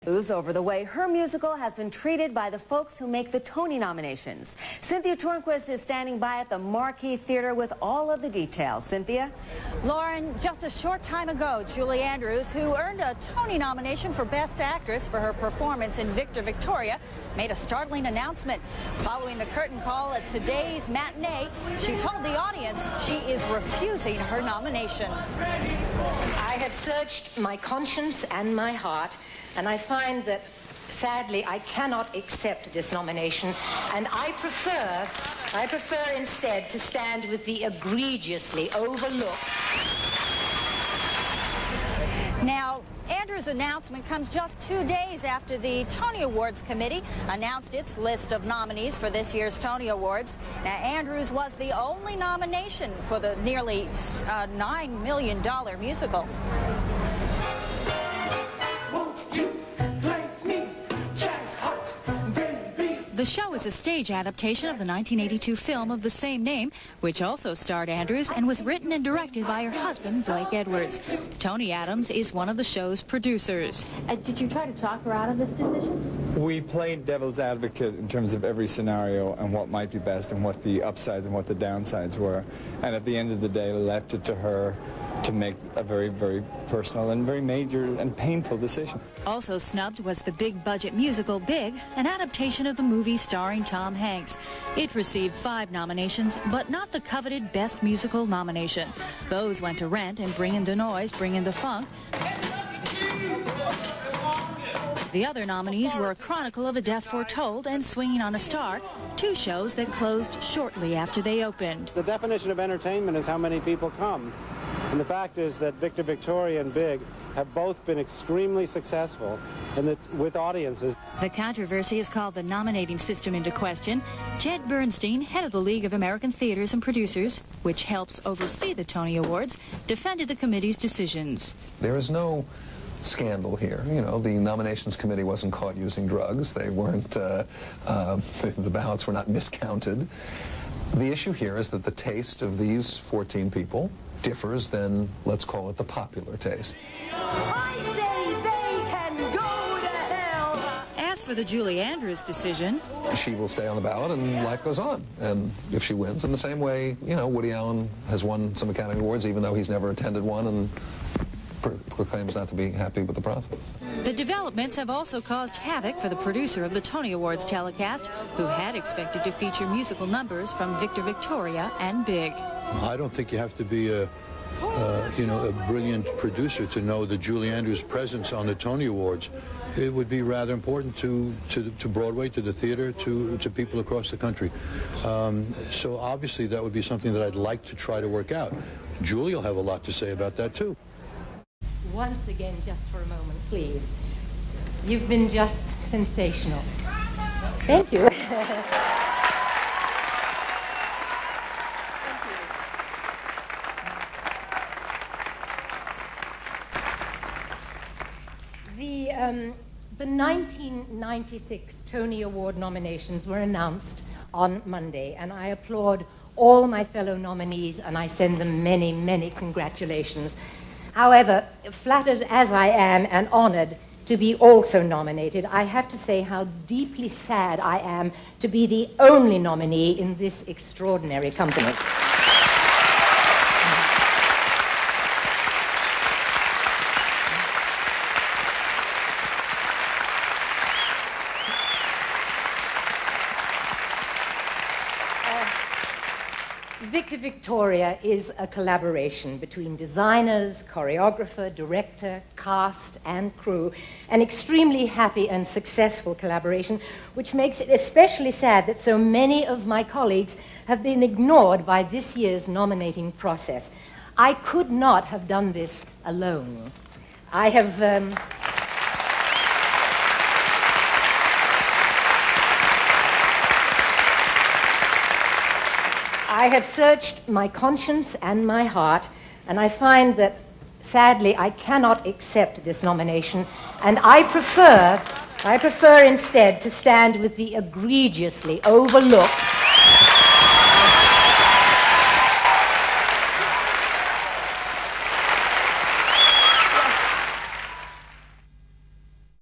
Over the way her musical has been treated by the folks who make the Tony nominations. Cynthia Tornquist is standing by at the Marquee Theater with all of the details. Cynthia? Lauren, just a short time ago, Julie Andrews, who earned a Tony nomination for Best Actress for her performance in Victor Victoria, made a startling announcement. Following the curtain call at today's matinee, she told the audience she is refusing her nomination. I have searched my conscience and my heart, and I find that, sadly, I cannot accept this nomination, and I prefer instead to stand with the egregiously overlooked. Now, Andrews' announcement comes just 2 days after the Tony Awards committee announced its list of nominees for this year's Tony Awards. Now, Andrews was the only nomination for the nearly $9 million musical. The show is a stage adaptation of the 1982 film of the same name, which also starred Andrews and was written and directed by her husband, Blake Edwards. Tony Adams is one of the show's producers. Did you try to talk her out of this decision? We played devil's advocate in terms of every scenario and what might be best and what the upsides and what the downsides were. And at the end of the day, left it to her to make a very, very personal and very major and painful decision. Also snubbed was the big-budget musical Big, an adaptation of the movie starring Tom Hanks. It received 5 nominations, but not the coveted Best Musical nomination. Those went to Rent and Bringin' the Noise, Bringin' the Funk. The other nominees were A Chronicle of a Death Foretold and Swinging on a Star, 2 shows that closed shortly after they opened. The definition of entertainment is how many people come. And the fact is that Victor Victoria and Big have both been extremely successful with audiences. The controversy has called the nominating system into question. Jed Bernstein, head of the League of American Theaters and Producers, which helps oversee the Tony Awards, defended the committee's decisions. There is no scandal here. You know, the nominations committee wasn't caught using drugs. They weren't, the ballots were not miscounted. The issue here is that the taste of these 14 people differs than, let's call it, the popular taste. I say they can go to hell! As for the Julie Andrews decision, she will stay on the ballot and life goes on. And if she wins, in the same way, you know, Woody Allen has won some Academy Awards even though he's never attended one and proclaims not to be happy with the process. The developments have also caused havoc for the producer of the Tony Awards telecast, who had expected to feature musical numbers from Victor Victoria and Big. I don't think you have to be a brilliant producer to know that Julie Andrews' presence on the Tony Awards, it would be rather important to Broadway, to the theater, to people across the country. So obviously that would be something that I'd like to try to work out. Julie will have a lot to say about that too. Once again, just for a moment, please. You've been just sensational. Thank you. The 1996 Tony Award nominations were announced on Monday, and I applaud all my fellow nominees, and I send them many, many congratulations. However, flattered as I am and honored to be also nominated, I have to say how deeply sad I am to be the only nominee in this extraordinary company. Victor Victoria is a collaboration between designers, choreographer, director, cast, and crew. An extremely happy and successful collaboration, which makes it especially sad that so many of my colleagues have been ignored by this year's nominating process. I could not have done this alone. I have searched my conscience and my heart, and I find that, sadly, I cannot accept this nomination, and I prefer instead to stand with the egregiously overlooked